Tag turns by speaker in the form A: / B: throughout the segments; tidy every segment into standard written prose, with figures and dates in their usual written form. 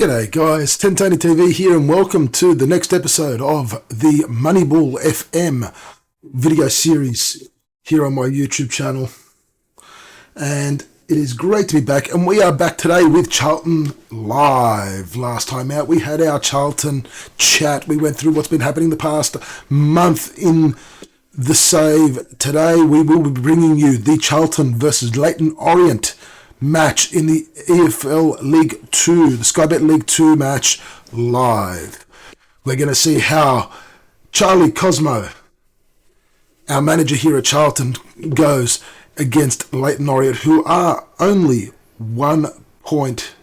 A: G'day guys, Tentani TV here and welcome to the next episode of the Moneyball FM video series here on my YouTube channel. And it is great to be back, and we are back today with Charlton live. Last time out we had our Charlton chat. We went through what's been happening the past month in the save. Today we will be bringing you the Charlton versus Leyton Orient match in the EFL League 2, the Sky Bet League 2 match live. We're going to see how Charlie Cosmo, our manager here at Charlton, goes against Leyton Orient, who are only 1 point.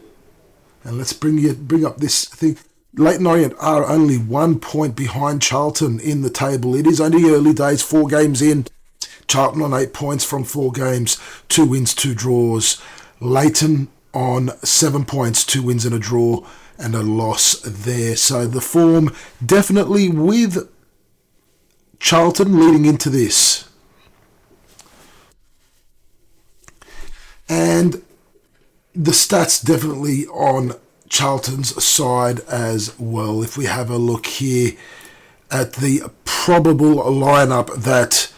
A: And let's bring up this thing. Leyton Orient are only 1 point behind Charlton in the table. It is only early days, 4 games in. Charlton on 8 points from 4 games, 2 wins, 2 draws. Leyton on 7 points, 2 wins and a draw and a loss there. So the form definitely with Charlton leading into this. And the stats definitely on Charlton's side as well. If we have a look here at the probable lineup that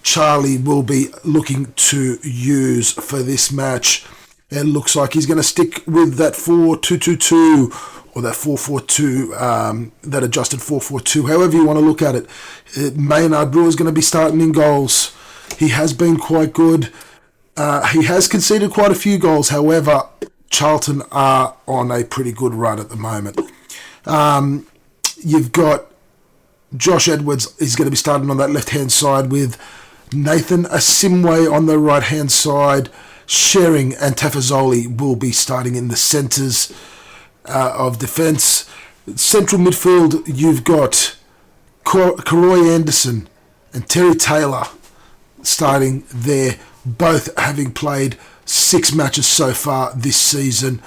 A: Charlie will be looking to use for this match, it looks like he's going to stick with that 4-2-2-2 or that 4-4-2, that adjusted 4-4-2, however you want to look at it. Maynard Brewer is going to be starting in goals. He has been quite good. He has conceded quite a few goals, however, Charlton are on a pretty good run at the moment. You've got Josh Edwards is going to be starting on that left-hand side with Nathan Asimwe on the right-hand side. Shering and Tafazoli will be starting in the centres of defence. Central midfield, you've got Karoy Anderson and Terry Taylor starting there, both having played 6 matches so far this season.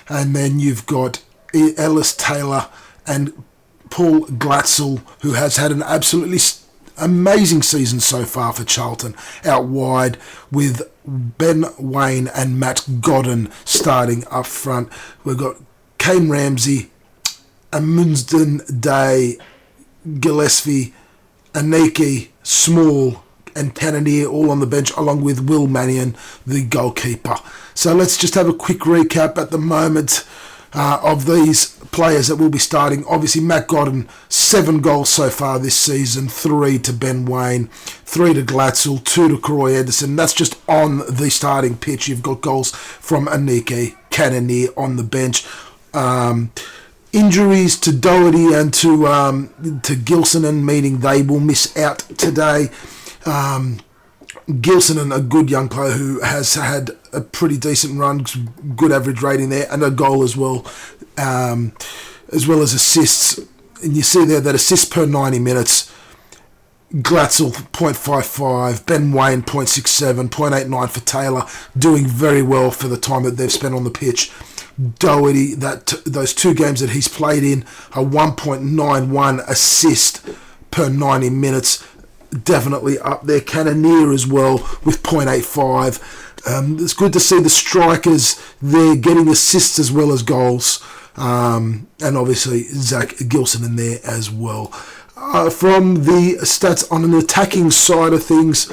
A: And then you've got Ellis Taylor and Paul Glatzel, who has had an absolutely amazing season so far for Charlton, out wide with Ben Wayne and Matt Godden starting up front. We've got Kane Ramsey, Amundsden Day, Gillespie, Aniki, Small and Cannonier all on the bench, along with Will Mannion, the goalkeeper. So let's just have a quick recap at the moment of these players that will be starting. Obviously, Matt Godden, 7 goals so far this season, 3 to Ben Wayne, 3 to Glatzel, 2 to Karoy Anderson. That's just on the starting pitch. You've got goals from Aniki, Cannonier on the bench. Injuries to Doherty and to Gilson, meaning they will miss out today. Gilson, a good young player who has had a pretty decent run, good average rating there, and a goal as well as assists. And you see there that assists per 90 minutes. Glatzel 0.55, Ben Wayne 0.67, 0.89 for Taylor, doing very well for the time that they've spent on the pitch. Doherty, those 2 games that he's played in, a 1.91 assist per 90 minutes. Definitely up there. Cannonier as well with 0.85. It's good to see the strikers there getting assists as well as goals. And obviously Zach Gilson in there as well. From the stats on an attacking side of things,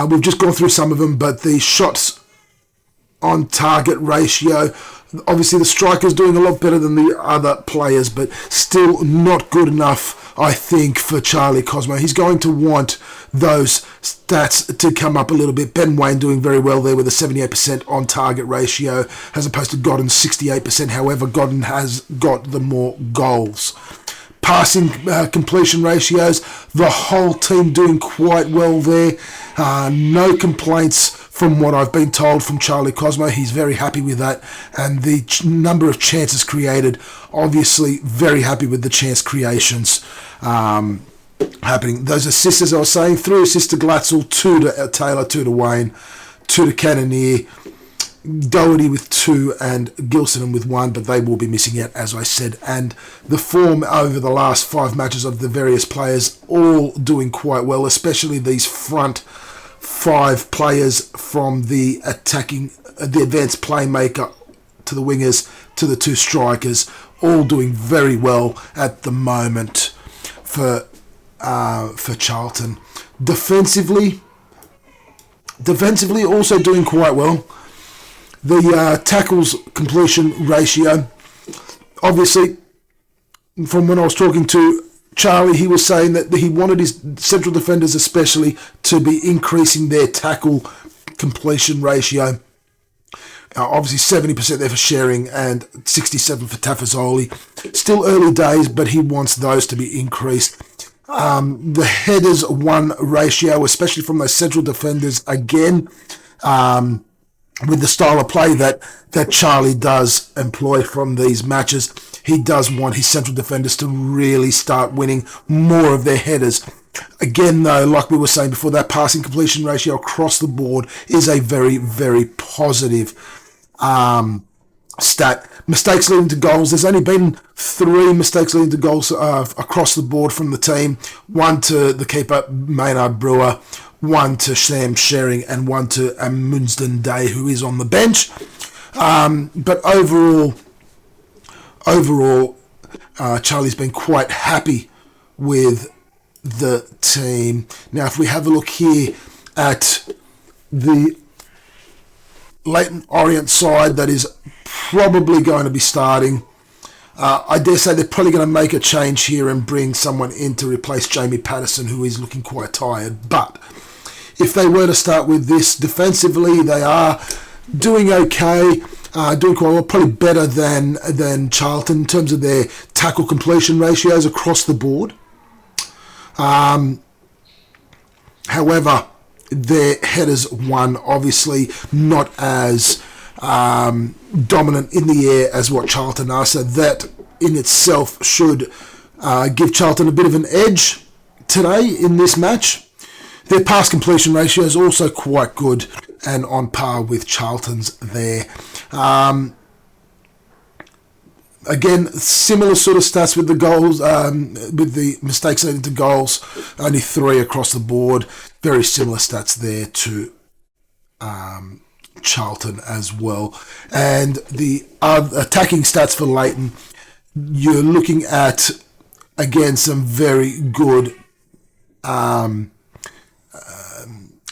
A: we've just gone through some of them, but the shots on target ratio, obviously the striker's doing a lot better than the other players, but still not good enough, I think, for Charlie Cosmo. He's going to want those stats to come up a little bit. Ben Wayne doing very well there with a 78% on target ratio, as opposed to Godden's 68%. However, Godden has got the more goals. Passing completion ratios, the whole team doing quite well there. No complaints from what I've been told from Charlie Cosmo. He's very happy with that. And the number of chances created, obviously very happy with the chance creations happening. Those assists, as I was saying, 3 assists to Glatzel, 2 to Taylor, 2 to Wayne, 2 to Cannonier, Doherty with 2 and Gilson with 1, but they will be missing out, as I said. And the form over the last 5 matches of the various players, all doing quite well, especially these front 5 players from the advanced playmaker to the wingers, to the two strikers, all doing very well at the moment for Charlton. Defensively also doing quite well. The tackles completion ratio, obviously, from when I was talking to Charlie, he was saying that he wanted his central defenders especially to be increasing their tackle completion ratio. Obviously 70% there for Sharing and 67% for Tafazoli. Still early days, but he wants those to be increased. The headers won ratio, especially from those central defenders, again, with the style of play that Charlie does employ from these matches, he does want his central defenders to really start winning more of their headers. Again, though, like we were saying before, that passing completion ratio across the board is a very, very positive stat. Mistakes leading to goals. There's only been 3 mistakes leading to goals across the board from the team. 1 to the keeper, Maynard Brewer, 1 to Sam Sharing, and 1 to Munsden Day, who is on the bench. But overall, Charlie's been quite happy with the team. Now, if we have a look here at the Leyton Orient side that is probably going to be starting, I dare say they're probably going to make a change here and bring someone in to replace Jamie Patterson, who is looking quite tired. But if they were to start with this, defensively they are doing okay, doing quite well, probably better than Charlton in terms of their tackle completion ratios across the board. However, their headers won, obviously not as dominant in the air as what Charlton are, so that in itself should give Charlton a bit of an edge today in this match. Their pass completion ratio is also quite good and on par with Charlton's there. Again, similar sort of stats with the goals, with the mistakes leading to goals, only 3 across the board. Very similar stats there to Charlton as well. And the attacking stats for Leyton, you're looking at, again, some very good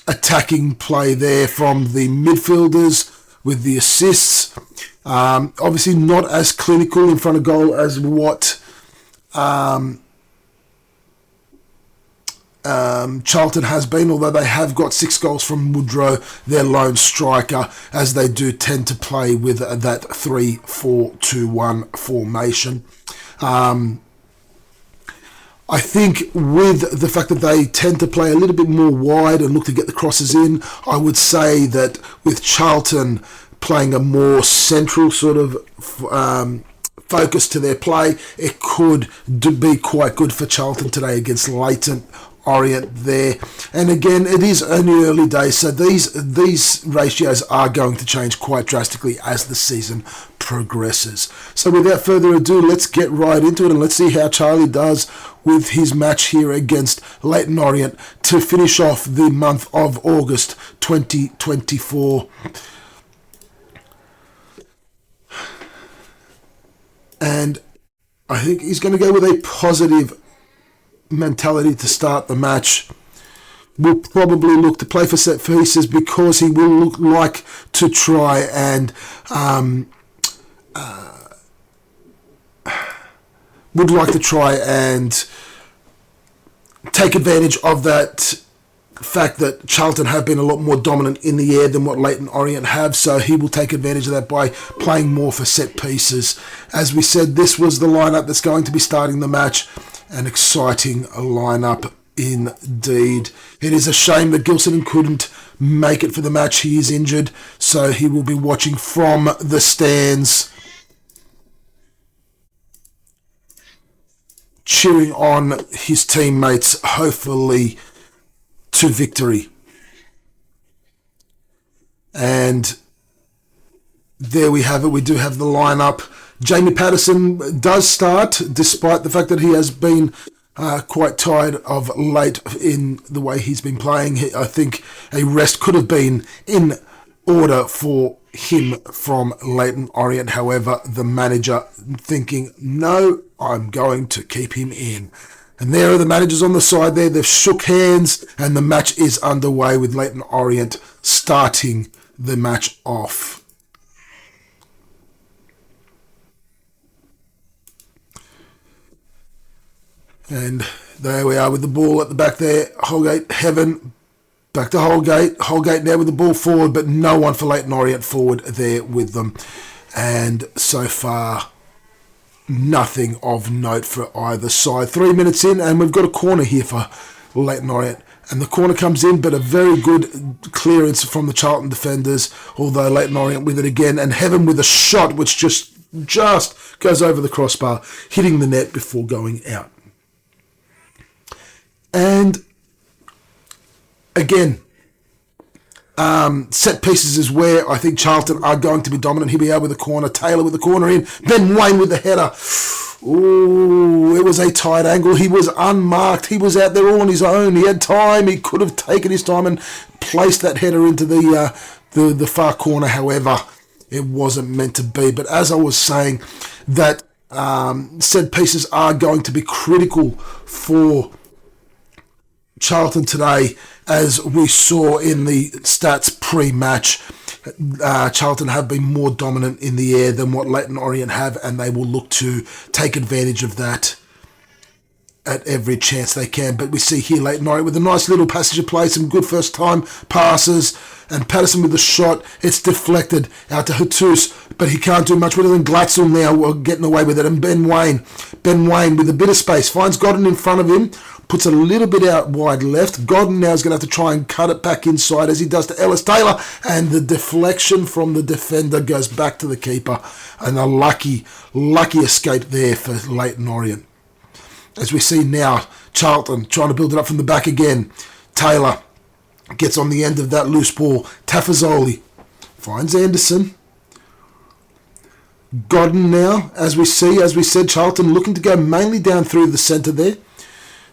A: attacking play there from the midfielders with the assists. Obviously not as clinical in front of goal as what Charlton has been, although they have got 6 goals from Woodrow, their lone striker, as they do tend to play with that 3-4-2-1 formation. I think with the fact that they tend to play a little bit more wide and look to get the crosses in, I would say that with Charlton playing a more central sort of focus to their play, it could be quite good for Charlton today against Leyton Orient there. And again, it is only early days, so these ratios are going to change quite drastically as the season progresses. So without further ado, let's get right into it and let's see how Charlie does with his match here against Leyton Orient to finish off the month of August 2024. And I think he's going to go with a positive mentality to start the match. Will probably look to play for set pieces because he will like to try and take advantage of that fact that Charlton have been a lot more dominant in the air than what Leyton Orient have, so he will take advantage of that by playing more for set pieces. As we said, this was the lineup that's going to be starting the match. An exciting lineup indeed. It is a shame that Gilson couldn't make it for the match. He is injured, so he will be watching from the stands, cheering on his teammates, hopefully to victory. And there we have it. We do have the lineup. Jamie Patterson does start, despite the fact that he has been quite tired of late in the way he's been playing. I think a rest could have been in order for him from Leyton Orient. However, the manager thinking, no, I'm going to keep him in. And there are the managers on the side there. They've shook hands and the match is underway with Leyton Orient starting the match off. And there we are with the ball at the back there. Holgate, Heaven, back to Holgate. Holgate now with the ball forward, but no one for Leyton Orient forward there with them. And so far, nothing of note for either side. 3 minutes in, and we've got a corner here for Leyton Orient. And the corner comes in, but a very good clearance from the Charlton defenders, although Leyton Orient with it again. And Heaven with a shot, which just goes over the crossbar, hitting the net before going out. And again, set pieces is where I think Charlton are going to be dominant. Here we are with the corner. Taylor with the corner in. Ben Wayne with the header. Ooh, it was a tight angle. He was unmarked. He was out there all on his own. He had time. He could have taken his time and placed that header into the far corner. However, it wasn't meant to be. But as I was saying, that set pieces are going to be critical for Charlton today, as we saw in the stats pre-match. Charlton have been more dominant in the air than what Leyton Orient have, and they will look to take advantage of that at every chance they can. But we see here Leyton Orient with a nice little passage of play, some good first time passes, and Patterson with the shot. It's deflected out to Jesus, but he can't do much better than Glatzel now getting away with it. And Ben Wayne with a bit of space finds Godden in front of him, puts a little bit out wide left. Godden now is going to have to try and cut it back inside as he does to Ellis Taylor, and the deflection from the defender goes back to the keeper, and a lucky escape there for Leyton Orient. As we see now, Charlton trying to build it up from the back again. Taylor gets on the end of that loose ball. Tafazoli finds Anderson. Godden now, as we said, Charlton looking to go mainly down through the centre there.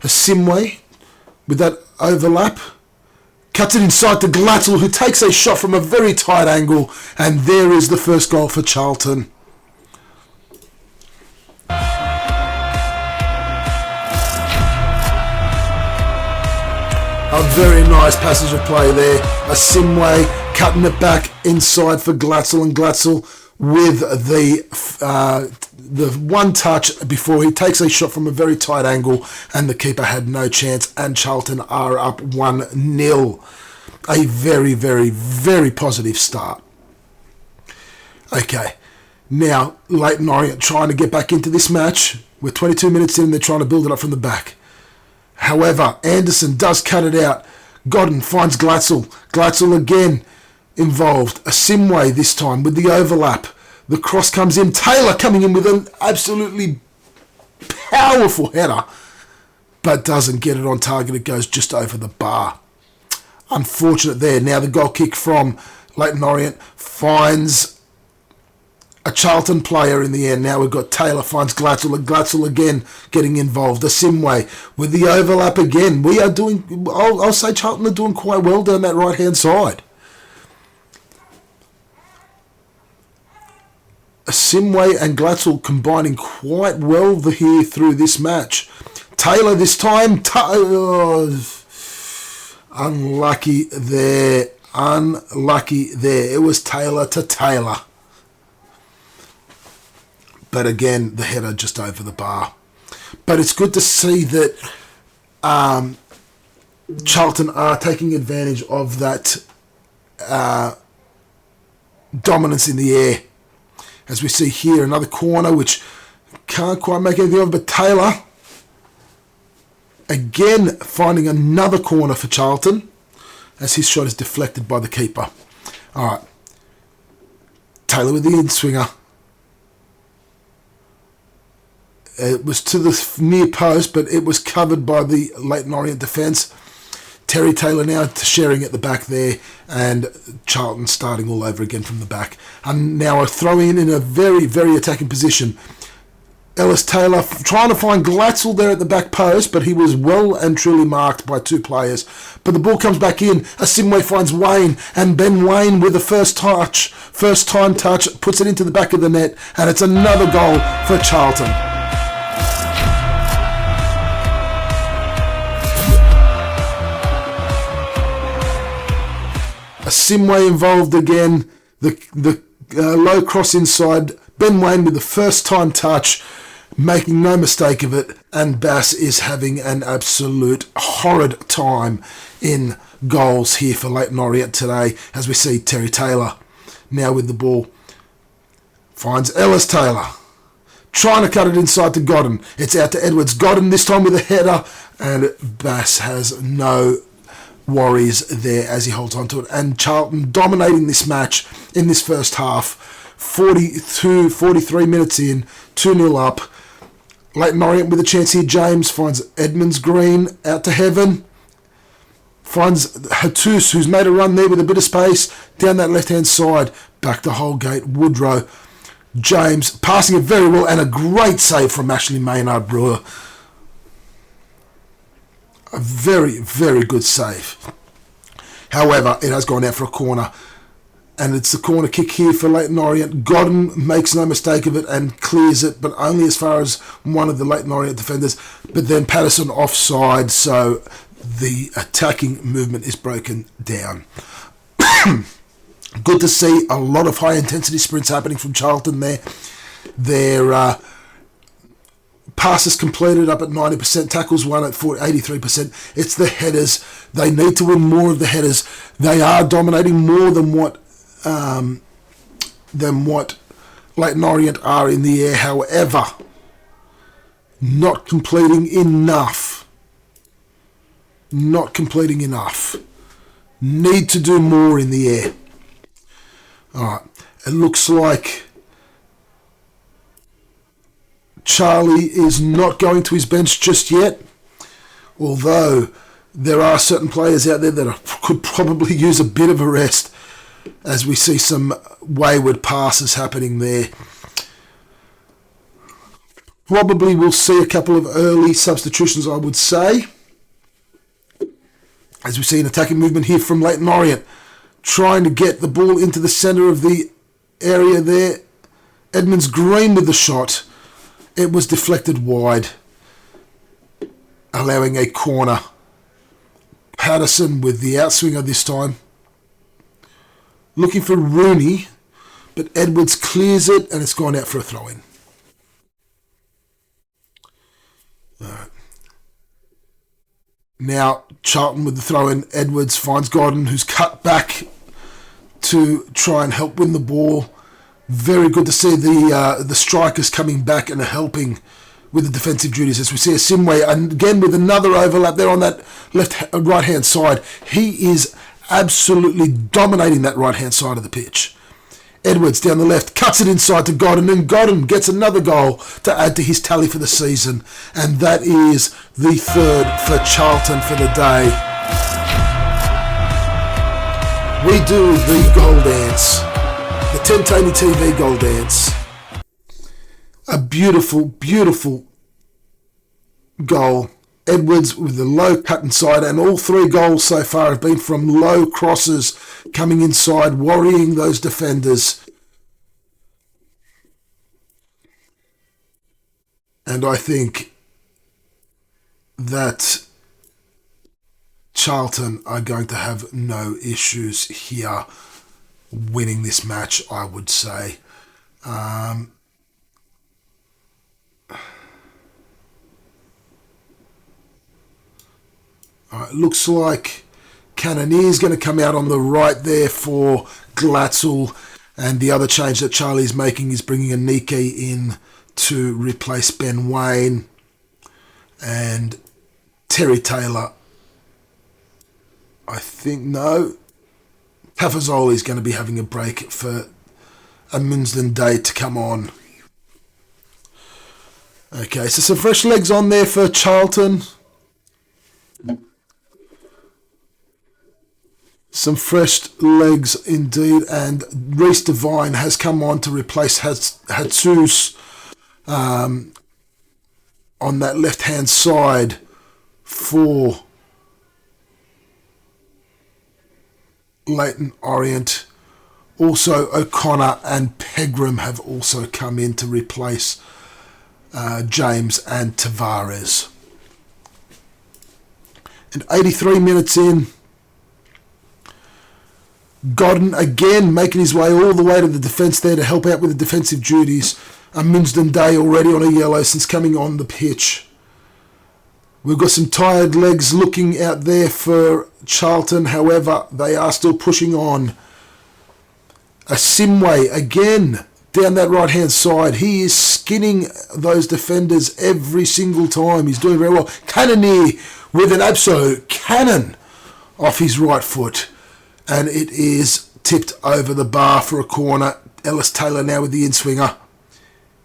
A: A Simway with that overlap. Cuts it inside to Glatzel, who takes a shot from a very tight angle. And there is the first goal for Charlton. A very nice passage of play there. A Simway cutting it back inside for Glatzel, and Glatzel with the one touch before he takes a shot from a very tight angle, and the keeper had no chance, and Charlton are up 1-0. A very, very, very positive start. Okay, now Leyton Orient trying to get back into this match. We're 22 minutes in, they're trying to build it up from the back. However, Anderson does cut it out. Godden finds Glatzel. Glatzel again involved. A Simway this time with the overlap. The cross comes in. Taylor coming in with an absolutely powerful header, but doesn't get it on target. It goes just over the bar. Unfortunate there. Now the goal kick from Leyton Orient finds a Charlton player in the end. Now we've got Taylor finds Glatzel, and Glatzel again getting involved. A Simway with the overlap again. We are doing, I'll say Charlton are doing quite well down that right-hand side. A Simway and Glatzel combining quite well here through this match. Taylor this time. Unlucky there. It was Taylor to Taylor. But again, the header just over the bar. But it's good to see that Charlton are taking advantage of that dominance in the air. As we see here, another corner, which can't quite make anything of it, but Taylor, again, finding another corner for Charlton, as his shot is deflected by the keeper. All right. Taylor with the in-swinger. It was to the near post, but it was covered by the Leyton Orient defence. Terry Taylor now sharing at the back there, and Charlton starting all over again from the back. And now a throw in a very, very attacking position. Ellis Taylor trying to find Glatzel there at the back post, but he was well and truly marked by two players. But the ball comes back in. Asimwe finds Wayne, and Ben Wayne with the first time touch, puts it into the back of the net, and it's another goal for Charlton. Asimwe involved again. The low cross inside. Ben Wayne with the first time touch, making no mistake of it, and Bass is having an absolute horrid time in goals here for Leyton Orient today, as we see Terry Taylor now with the ball. Finds Ellis Taylor, trying to cut it inside to Godden. It's out to Edwards. Godden this time with a header, and Bass has no worries there as he holds on to it. And Charlton dominating this match in this first half. 43 minutes in, 2-0 up. Leyton Orient with a chance here. James finds Edmonds Green out to Heaven. Finds Jesus, who's made a run there with a bit of space down that left-hand side. Back to Holgate. Woodrow. James passing it very well, and a great save from Ashley Maynard Brewer. A very, very good save. However, it has gone out for a corner. And it's the corner kick here for Leyton Orient. Godden makes no mistake of it and clears it, but only as far as one of the Leyton Orient defenders. But then Patterson offside, so the attacking movement is broken down. Good to see a lot of high-intensity sprints happening from Charlton there. Their passes completed up at 90%, tackles won at 83%. It's the headers. They need to win more of the headers. They are dominating more than what Leyton Orient are in the air. However, not completing enough. Not completing enough. Need to do more in the air. Alright, it looks like Charlie is not going to his bench just yet, although there are certain players out there that could probably use a bit of a rest, as we see some wayward passes happening there. Probably we'll see a couple of early substitutions, I would say, as we see an attacking movement here from Leyton Orient, trying to get the ball into the centre of the area there. Edmonds Green with the shot. It was deflected wide, allowing a corner. Patterson with the outswinger this time. Looking for Rooney, but Edwards clears it, and it's gone out for a throw-in. Right. Now, Charlton with the throw-in. Edwards finds Godden, who's cut back to try and help win the ball. Very good to see the strikers coming back and helping with the defensive duties, as we see Asimwe, and again with another overlap there on that right-hand side. He is absolutely dominating that right-hand side of the pitch. Edwards down the left, cuts it inside to Godden, and Godden gets another goal to add to his tally for the season, and that is the third for Charlton for the day. We do the goal dance, the Tentani TV goal dance. A beautiful, beautiful goal. Edwards with the low cut inside, and all three goals so far have been from low crosses coming inside, worrying those defenders. And I think that Charlton are going to have no issues here winning this match, I would say. It looks like Cannonier's going to come out on the right there for Glatzel, and the other change that Charlie's making is bringing Anike in to replace Ben Wayne, and Terry Taylor. I think no. Tafazoli's going to be having a break for a Munsden Day to come on. Okay, so some fresh legs on there for Charlton. Some fresh legs indeed, and Reece Devine has come on to replace Jesus. on that left-hand side for Leyton Orient. Also, O'Connor and Pegram have also come in to replace James and Tavares. And 83 minutes in, Godden again making his way all the way to the defence there to help out with the defensive duties. Minsden Day already on a yellow since coming on the pitch. We've got some tired legs looking out there for Charlton. However, they are still pushing on. Simway again down that right-hand side. He is skinning those defenders every single time. He's doing very well. Cannonier with an absolute cannon off his right foot. And it is tipped over the bar for a corner. Ellis Taylor now with the in-swinger.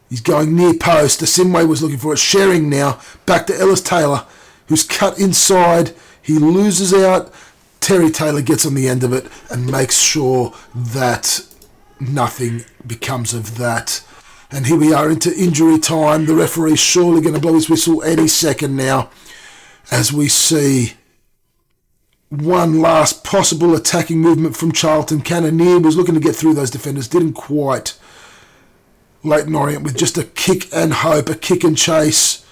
A: He's going near post. Simway was looking for it. Sharing now. Back to Ellis Taylor, who's cut inside. He loses out. Terry Taylor gets on the end of it and makes sure that nothing becomes of that. And here we are into injury time. The referee's surely going to blow his whistle any second now, as we see one last possible attacking movement from Charlton. Cannonier was looking to get through those defenders. Didn't quite. Leyton Orient with just a kick and hope, a kick and chase.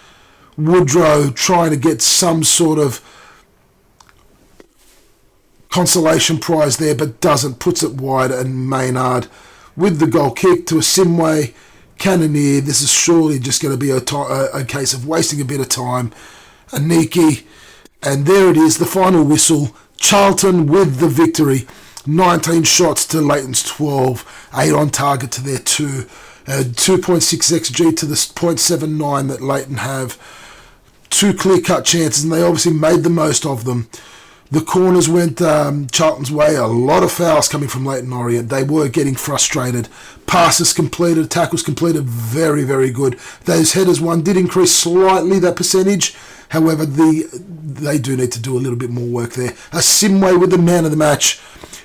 A: Woodrow trying to get some sort of consolation prize there, but doesn't. Puts it wide, and Maynard with the goal kick to a Simway. Cannonier, this is surely just going to be a case of wasting a bit of time. Aniki, and there it is, the final whistle. Charlton with the victory. 19 shots to Leyton's 12. 8 on target to their 2. 2.6 XG to the 0.79 that Leyton have. 2 clear-cut chances, and they obviously made the most of them. The corners went Charlton's way. A lot of fouls coming from Leyton Orient. They were getting frustrated. Passes completed, tackles completed, very, very good. Those headers won did increase slightly, that percentage. However, they do need to do a little bit more work there. Simway with the man of the match.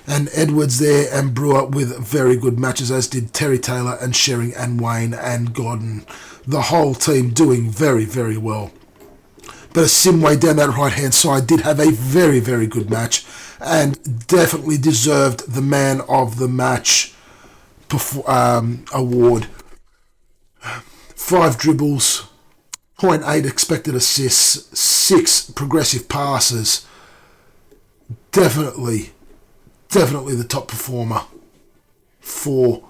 A: And Edwards there and Brewer with very good matches, as did Terry Taylor and Shering and Wayne and Godden. The whole team doing very, very well. But Simway down that right-hand side did have a very, very good match and definitely deserved the man of the match award. 5 dribbles, 0.8 expected assists, 6 progressive passes. Definitely the top performer for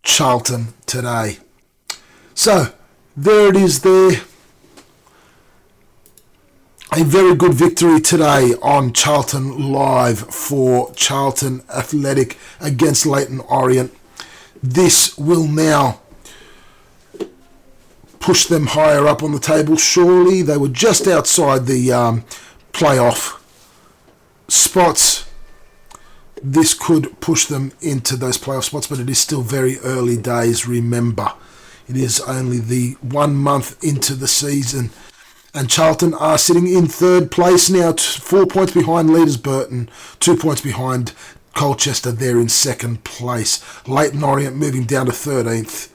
A: Charlton today. So, there it is there. A very good victory today on Charlton Live for Charlton Athletic against Leyton Orient. This will now push them higher up on the table. Surely they were just outside the playoff spots. This could push them into those playoff spots, but it is still very early days, remember. It is only the 1 month into the season. And Charlton are sitting in 3rd place now, 4 points behind leaders Burton, 2 points behind Colchester. They're in 2nd place. Leyton Orient moving down to 13th,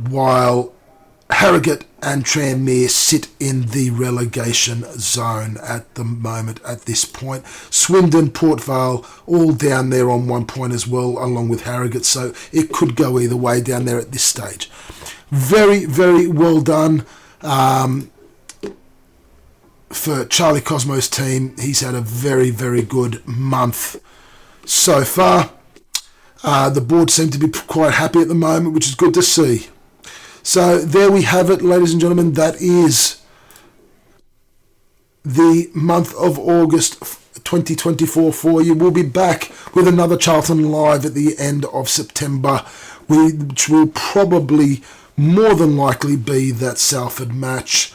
A: while Harrogate and Tranmere sit in the relegation zone at the moment, at this point. Swindon, Port Vale, all down there on 1 point as well, along with Harrogate, so it could go either way down there at this stage. Very, very well done for Charlie Cosmo's team. He's had a very, very good month so far. The board seem to be quite happy at the moment, which is good to see. So there we have it, ladies and gentlemen. That is the month of August 2024 for you. We'll be back with another Charlton Live at the end of September, which will probably more than likely be that Salford match.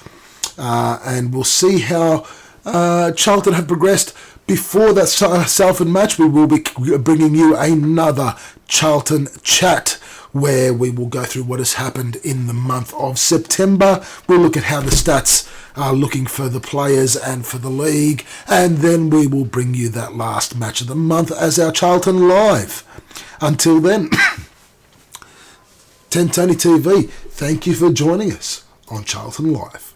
A: And we'll see how Charlton have progressed. Before that Salford match, we will be bringing you another Charlton chat where we will go through what has happened in the month of September. We'll look at how the stats are looking for the players and for the league, and then we will bring you that last match of the month as our Charlton Live. Until then, 10 Tony TV, thank you for joining us on Charlton Live.